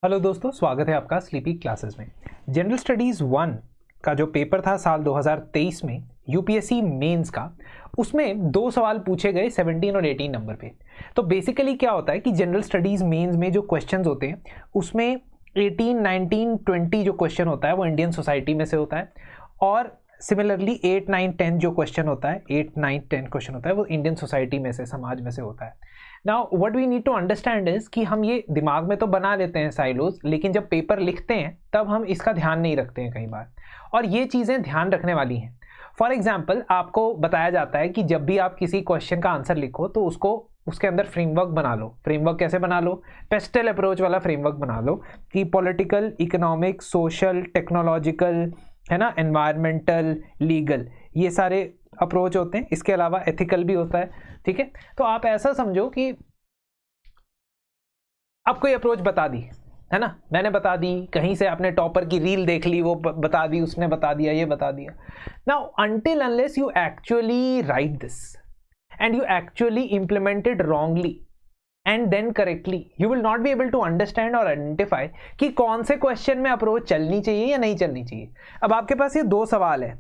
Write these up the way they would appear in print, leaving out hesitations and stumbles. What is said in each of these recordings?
Hello दोस्तों, स्वागत है आपका स्लीपी क्लासेस में। जनरल स्टडीज़ 1 का जो पेपर था साल 2023 में यूपीएससी मेंस का, उसमें दो सवाल पूछे गए 17 और 18 नंबर पे। तो बेसिकली क्या होता है कि जनरल स्टडीज़ मेंस में जो क्वेश्चंस होते हैं उसमें 18, 19, 20 जो क्वेश्चन होता है वो इंडियन सोसाइटी में से होता है, और सिमिलरली 8, 9, 10 जो क्वेश्चन होता है 8, 9, 10 क्वेश्चन होता है वो इंडियन सोसाइटी में से, समाज में से होता है। Now what we need to understand is कि हम ये दिमाग में तो बना लेते हैं साइलोज, लेकिन जब पेपर लिखते हैं तब हम इसका ध्यान नहीं रखते हैं कई बार, और ये चीज़ें ध्यान रखने वाली हैं। फॉर एग्जाम्पल, आपको बताया जाता है कि जब भी आप किसी क्वेश्चन का आंसर लिखो तो उसको उसके अंदर फ्रेमवर्क बना लो। फ्रेमवर्क कैसे बना लो? पेस्टल अप्रोच वाला फ्रेमवर्क बना लो कि पॉलिटिकल, इकोनॉमिक, सोशल, टेक्नोलॉजिकल, है ना, एनवायरमेंटल, लीगल, ये सारे अप्रोच होते हैं। इसके अलावा एथिकल भी होता है। ठीक है, तो आप ऐसा समझो कि आपको ये अप्रोच बता दी है ना, मैंने बता दी, कहीं से आपने टॉपर की रील देख ली, वो बता दी, उसने बता दिया, ये बता दिया। Now until unless you actually right this and you actually implement it wrongly and then correctly, you will not be able to understand or identify कि कौन से क्वेश्चन में अप्रोच चलनी चाहिए या नहीं चलनी चाहिए। अब आपके पास ये दो सवाल है,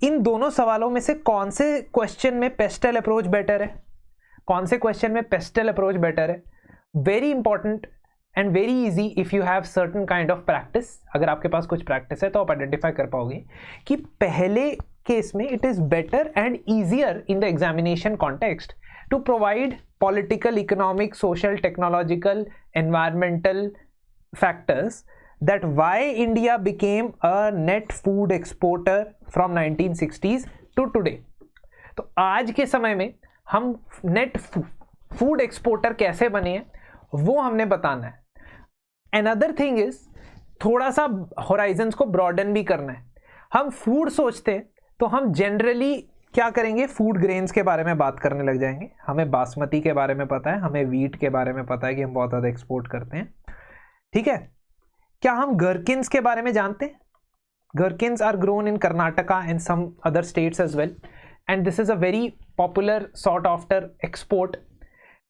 इन दोनों सवालों में से कौन से क्वेश्चन में पेस्टल अप्रोच बेटर है, कौन से क्वेश्चन में पेस्टल अप्रोच बेटर है? Very important and very easy if you have certain kind of practice. अगर आपके पास कुछ प्रैक्टिस है तो आप आइडेंटिफाई कर पाओगे कि पहले केस में it is better and easier in the examination context to provide political, economic, social, technological, environmental factors that why India became a net food exporter from 1960s to today। तो आज के समय में हम नेट फूड एक्सपोर्टर कैसे बने हैं वो हमने बताना है। Another thing is थोड़ा सा होराइजन्स को ब्रॉडन भी करना है। हम फूड सोचते हैं तो हम जनरली क्या करेंगे, फूड ग्रेन्स के बारे में बात करने लग जाएंगे। हमें बासमती के बारे में पता है, हमें वीट के बारे में पता है कि हम बहुत ज़्यादा एक्सपोर्ट करते हैं। ठीक है, क्या हम गरकिन्स के बारे में जानते हैं? Gherkins are grown in Karnataka and some other states as well, and this is a very popular sought after export.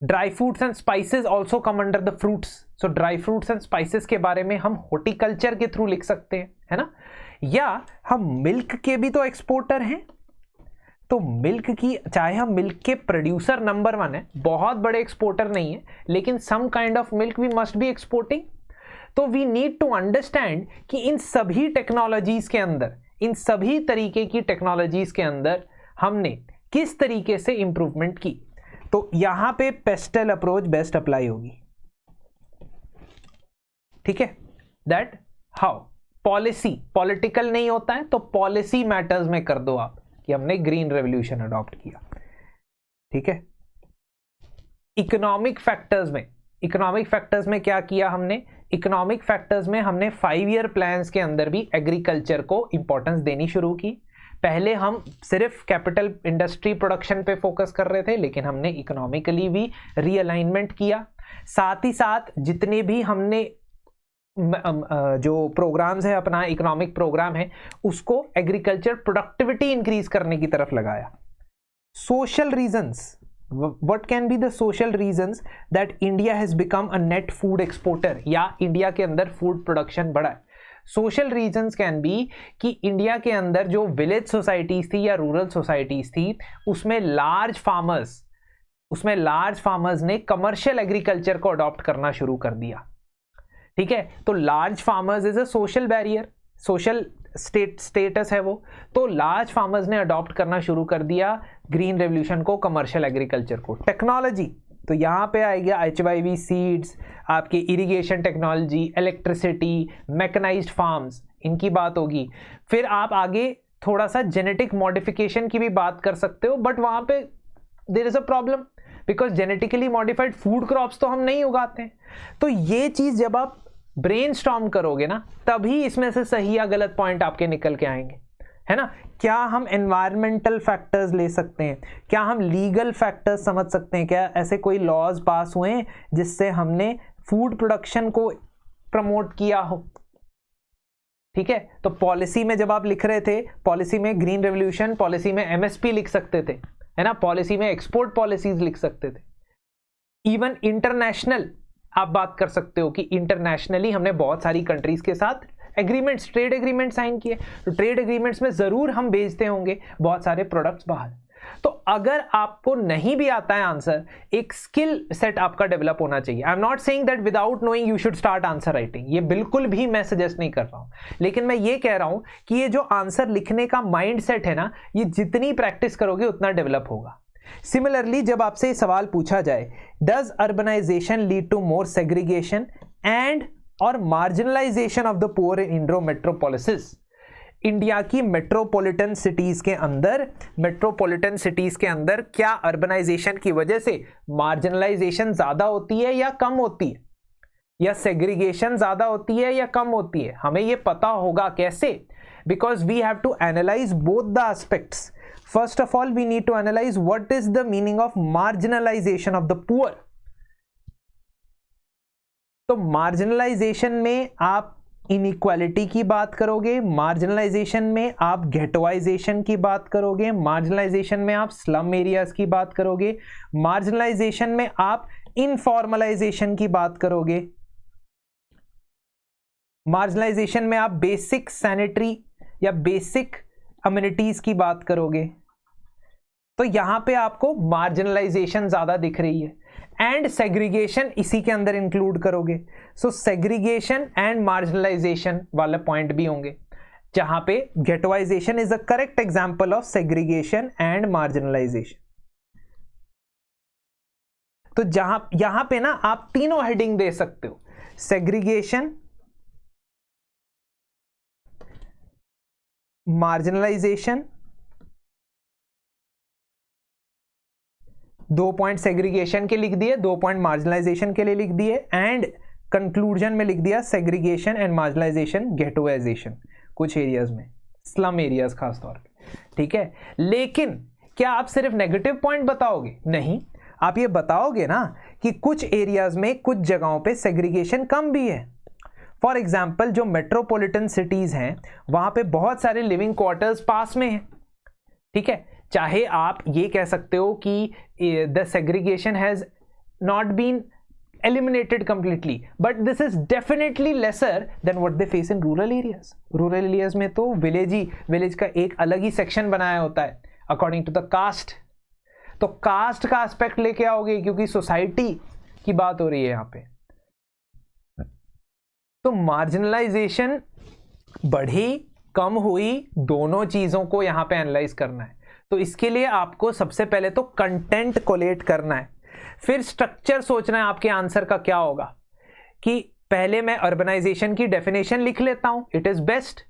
Dry fruits and spices also come under the fruits. So dry fruits and spices के बारे में हम horticulture के through लिख सकते हैं, है ना। या हम मिल्क के भी तो एक्सपोर्टर हैं, तो मिल्क की, चाहे हम मिल्क के प्रोड्यूसर नंबर 1 है, बहुत बड़े एक्सपोर्टर नहीं है, लेकिन some kind of milk we must be exporting. तो वी नीड टू अंडरस्टैंड कि इन सभी टेक्नोलॉजीज के अंदर, इन सभी तरीके की टेक्नोलॉजीज के अंदर हमने किस तरीके से इंप्रूवमेंट की। तो यहां पे पेस्टल अप्रोच बेस्ट अप्लाई होगी। ठीक है, दैट हाउ पॉलिसी, पॉलिटिकल नहीं होता है तो पॉलिसी मैटर्स में कर दो आप कि हमने ग्रीन रेवोल्यूशन अडॉप्ट किया। ठीक है, इकोनॉमिक फैक्टर्स में, इकोनॉमिक फैक्टर्स में क्या किया हमने? इकोनॉमिक फैक्टर्स में हमने 5 ईयर प्लान्स के अंदर भी एग्रीकल्चर को इंपॉर्टेंस देनी शुरू की। पहले हम सिर्फ कैपिटल इंडस्ट्री प्रोडक्शन पे फोकस कर रहे थे, लेकिन हमने इकोनॉमिकली भी रीअलाइनमेंट किया। साथ ही साथ जितने भी हमने जो प्रोग्राम्स है, अपना इकोनॉमिक प्रोग्राम है, उसको एग्रीकल्चर प्रोडक्टिविटी इंक्रीज करने की तरफ लगाया। Social reasons, what can be the social reasons that India has become a net food exporter, या इंडिया के अंदर फूड प्रोडक्शन बढ़ा है? सोशल रीजंस कैन बी कि इंडिया के अंदर जो विलेज सोसाइटीज थी या रूरल सोसाइटीज थी, उसमें लार्ज फार्मर्स ने कमर्शियल एग्रीकल्चर को अडॉप्ट करना शुरू कर दिया। ठीक है, तो large farmers is a social barrier, social status है वो, तो लार्ज फार्मर्स ने अडॉप्ट करना शुरू कर दिया ग्रीन रेवोल्यूशन को, कमर्शियल एग्रीकल्चर को। टेक्नोलॉजी, तो यहाँ पे आएगा HYV सीड्स, आपके irrigation technology, electricity, mechanised farms, इनकी बात होगी। फिर आप आगे थोड़ा सा जेनेटिक मॉडिफिकेशन की भी बात कर सकते हो, बट वहाँ पे there is a problem because genetically modified food crops तो हम नहीं उगाते हैं। तो ये चीज़ जब आप ब्रेनस्टॉर्म करोगे ना, तभी इसमें से सही या गलत पॉइंट आपके निकल के आएंगे, है ना। क्या हम एनवायरमेंटल फैक्टर्स ले सकते हैं? क्या हम लीगल फैक्टर्स समझ सकते हैं? क्या ऐसे कोई लॉज पास हुए हैं जिससे हमने फूड प्रोडक्शन को प्रमोट किया हो? ठीक है, तो पॉलिसी में जब आप लिख रहे थे, पॉलिसी में ग्रीन रेवोल्यूशन, पॉलिसी में MSP लिख सकते थे, है ना, पॉलिसी में एक्सपोर्ट पॉलिसीज लिख सकते थे। इवन इंटरनेशनल आप बात कर सकते हो कि इंटरनेशनली हमने बहुत सारी कंट्रीज के साथ एग्रीमेंट्स, ट्रेड एग्रीमेंट साइन किए, तो ट्रेड एग्रीमेंट्स में जरूर हम बेचते होंगे बहुत सारे प्रोडक्ट्स बाहर। तो अगर आपको नहीं भी आता है आंसर, एक स्किल सेट आपका डेवलप होना चाहिए। I am not saying that without knowing you should start answer writing, ये बिल्कुल भी मैं सजेस्ट नहीं कर रहा हूं, लेकिन मैं ये कह रहा हूं कि ये जो आंसर लिखने का माइंड सेट है ना, ये जितनी प्रैक्टिस करोगे उतना डेवलप होगा। सिमिलरली जब आपसे ये सवाल पूछा जाए, does urbanisation lead to more segregation and और marginalisation of the poor in Indo metropolises, India की मेट्रोपॉलिटन सिटीज के अंदर क्या अर्बनाइजेशन की वजह से मार्जिनलाइजेशन ज्यादा होती है या कम होती है, या सेग्रीगेशन ज्यादा होती है या कम होती है? हमें यह पता होगा कैसे? Because we have to analyse both the aspects. First of all we need to analyse what is the meaning of marginalisation of the poor. तो मार्जिनलाइजेशन में आप इनइक्वालिटी की बात करोगे, मार्जिनलाइजेशन में आप गेटोइजेशन की बात करोगे, मार्जिनलाइजेशन में आप स्लम एरियाज की बात करोगे, मार्जिनलाइजेशन में आप इनफॉर्मलाइजेशन की बात करोगे, मार्जिनलाइजेशन में आप बेसिक सैनिटरी या बेसिक अम्यूनिटीज की बात करोगे। तो यहां पे आपको मार्जिनलाइजेशन ज्यादा दिख रही है, एंड सेग्रीगेशन इसी के अंदर इंक्लूड करोगे। सो सेग्रीगेशन एंड मार्जिनलाइजेशन वाले पॉइंट भी होंगे, जहां पे ghettoisation is a correct example of segregation and marginalisation. तो यहां पे ना आप तीनों हेडिंग दे सकते हो, सेग्रीगेशन, मार्जिनलाइजेशन, 2 पॉइंट सेग्रीगेशन के लिख दिए, 2 पॉइंट मार्जिनलाइजेशन के लिए लिख दिए, एंड कंक्लूजन में लिख दिया सेग्रीगेशन एंड मार्जिनलाइजेशन, गेटोइजेशन कुछ एरियाज में, स्लम एरियाज खास तौर पे। ठीक है, लेकिन क्या आप सिर्फ नेगेटिव पॉइंट बताओगे? नहीं, आप ये बताओगे ना कि कुछ एरियाज में, कुछ जगहों पे सेग्रीगेशन कम भी है। फॉर एग्जाम्पल जो मेट्रोपॉलिटन सिटीज हैं वहां पे बहुत सारे लिविंग क्वार्टर्स पास में हैं। ठीक है, चाहे आप ये कह सकते हो कि the segregation has not been eliminated completely, but this is definitely lesser than what they face in rural areas. Rural areas में तो विलेज का एक अलग ही सेक्शन बनाया होता है अकॉर्डिंग टू द कास्ट। तो कास्ट का एस्पेक्ट लेके आओगे, क्योंकि सोसाइटी की बात हो रही है यहाँ पे। तो मार्जिनलाइजेशन बढ़ी कम हुई, दोनों चीजों को यहां पे एनालाइज करना है। तो इसके लिए आपको सबसे पहले तो कंटेंट कोलेट करना है, फिर स्ट्रक्चर सोचना है आपके आंसर का क्या होगा। कि पहले मैं अर्बनाइजेशन की डेफिनेशन लिख लेता हूं, इट इज बेस्ट।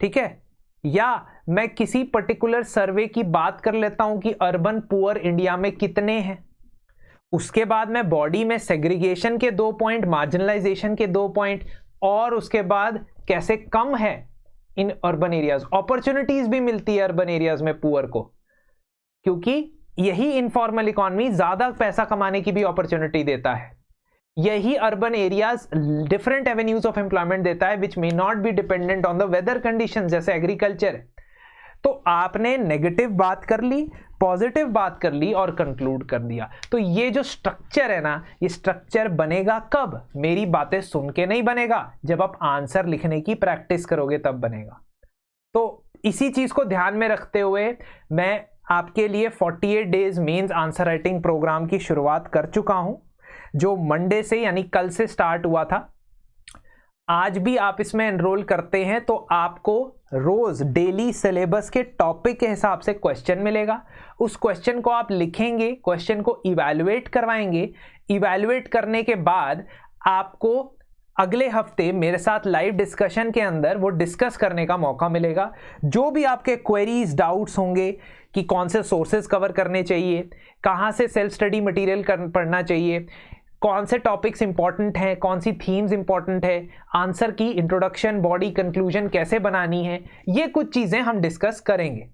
ठीक है, या मैं किसी पर्टिकुलर सर्वे की बात कर लेता हूं कि अर्बन पुअर इंडिया में कितने हैं। उसके बाद मैं बॉडी में सेग्रीगेशन के 2 पॉइंट, मार्जिनलाइजेशन के 2 पॉइंट, और उसके बाद कैसे कम है इन अर्बन एरियाज। अपॉर्चुनिटीज भी मिलती है अर्बन एरियाज में पुअर को, क्योंकि यही इनफॉर्मल इकोनॉमी ज्यादा पैसा कमाने की भी अपॉर्चुनिटी देता है। यही urban areas different avenues of employment देता है, which may not be dependent on the weather conditions, जैसे एग्रीकल्चर। तो आपने नेगेटिव बात कर ली, पॉजिटिव बात कर ली और कंक्लूड कर दिया। तो ये जो स्ट्रक्चर है ना, ये स्ट्रक्चर बनेगा कब? मेरी बातें सुन के नहीं बनेगा, जब आप आंसर लिखने की प्रैक्टिस करोगे तब बनेगा। तो इसी चीज को ध्यान में रखते हुए मैं आपके लिए 48 days mains answer writing programme की शुरुआत कर चुका हूं, जो मंडे से यानी कल से स्टार्ट हुआ था। आज भी आप इसमें एनरोल करते हैं तो आपको रोज डेली सिलेबस के टॉपिक के हिसाब से क्वेश्चन मिलेगा। उस क्वेश्चन को आप लिखेंगे, क्वेश्चन को इवैल्यूएट करवाएंगे। इवैल्यूएट करने के बाद आपको अगले हफ्ते मेरे साथ लाइव डिस्कशन के अंदर वो डिस्कस करने का मौका मिलेगा। जो भी आपके क्वेरीज, डाउट्स होंगे कि कौन से सोर्सेज कवर करने चाहिए, कहाँ से सेल्फ स्टडी मटेरियल पढ़ना चाहिए, कौन से टॉपिक्स इंपॉर्टेंट हैं, कौन सी थीम्स इंपॉर्टेंट है, आंसर की इंट्रोडक्शन, बॉडी, कंक्लूजन कैसे बनानी है, ये कुछ चीजें हम डिस्कस करेंगे।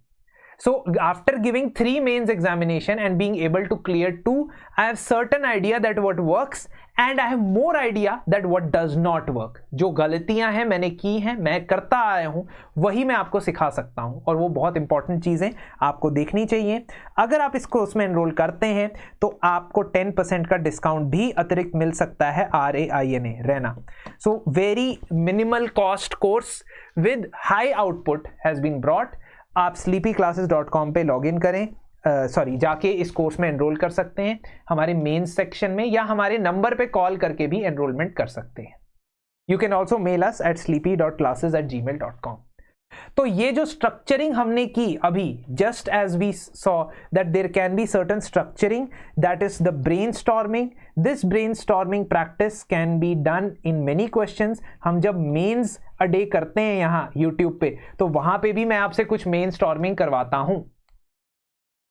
So after giving 3 mains examination and being able to clear 2, I have certain idea that what works and I have more idea that what does not work. जो गलतियां हैं मैंने की हैं, मैं करता आया हूं, वही मैं आपको सिखा सकता हूं, और वो बहुत इंपॉर्टेंट चीजें आपको देखनी चाहिए। अगर आप इस कोर्स में एनरोल करते हैं तो आपको 10% का डिस्काउंट भी अतिरिक्त मिल सकता है, RAINA रहना। So very minimal cost course with high output has been brought. आप sleepyclasses.com पे लॉग इन करें, जाके इस कोर्स में एनरोल कर सकते हैं हमारे मेन सेक्शन में, या हमारे नंबर पे कॉल करके भी एनरोलमेंट कर सकते हैं। You can also mail us at sleepy.classes@gmail.com। तो ये जो स्ट्रक्चरिंग हमने की अभी, just as we saw that there can be certain structuring, that is the brainstorming. This brainstorming practice can be done in many questions. हम जब mains a day करते हैं यहाँ यूट्यूब पे, तो वहां पे भी मैं आपसे कुछ मेन स्टॉर्मिंग करवाता हूं,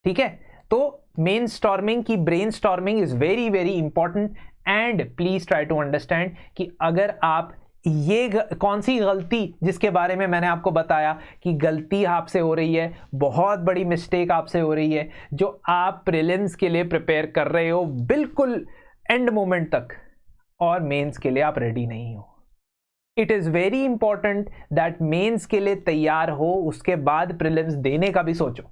ठीक है। तो मेन स्टॉर्मिंग की brainstorming is very very important, and please try to understand कि अगर आप ये कौन सी गलती, जिसके बारे में मैंने आपको बताया कि गलती आपसे हो रही है, बहुत बड़ी मिस्टेक आपसे हो रही है, जो आप प्रीलिम्स के लिए प्रिपेयर कर रहे हो बिल्कुल एंड मोमेंट तक, और मेंस के लिए आप रेडी नहीं हो। It is very important that mains के लिए तैयार हो, उसके बाद प्रीलिम्स देने का भी सोचो।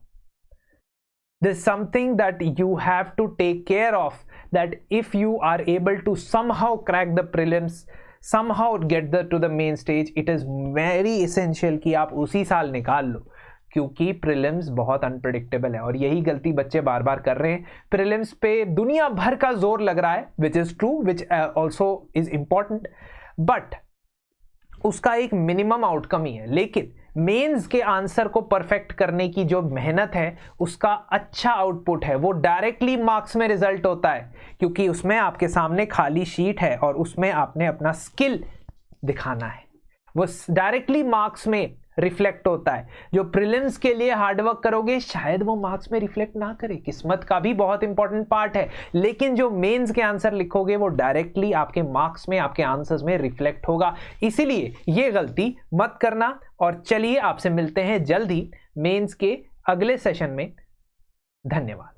There's something that you have to take care of, that if you are able to somehow crack the prelims, somehow get to the main stage, it is very essential कि आप उसी साल निकाल लो, क्योंकि प्रीलिम्स बहुत अनप्रेडिक्टेबल है, और यही गलती बच्चे बार बार कर रहे हैं। प्रीलिम्स पे दुनिया भर का जोर लग रहा है, which is true, which also is important, but उसका एक मिनिमम आउटकम ही है। लेकिन मेंस के आंसर को परफेक्ट करने की जो मेहनत है, उसका अच्छा आउटपुट है, वो डायरेक्टली मार्क्स में रिजल्ट होता है, क्योंकि उसमें आपके सामने खाली शीट है और उसमें आपने अपना स्किल दिखाना है, वो डायरेक्टली मार्क्स में रिफ्लेक्ट होता है। जो प्रीलिम्स के लिए हार्डवर्क करोगे शायद वो मार्क्स में रिफ्लेक्ट ना करे, किस्मत का भी बहुत इंपॉर्टेंट पार्ट है, लेकिन जो मेंस के आंसर लिखोगे वो डायरेक्टली आपके मार्क्स में, आपके आंसर्स में रिफ्लेक्ट होगा। इसीलिए ये गलती मत करना, और चलिए आपसे मिलते हैं जल्द ही मेंस के अगले सेशन में। धन्यवाद।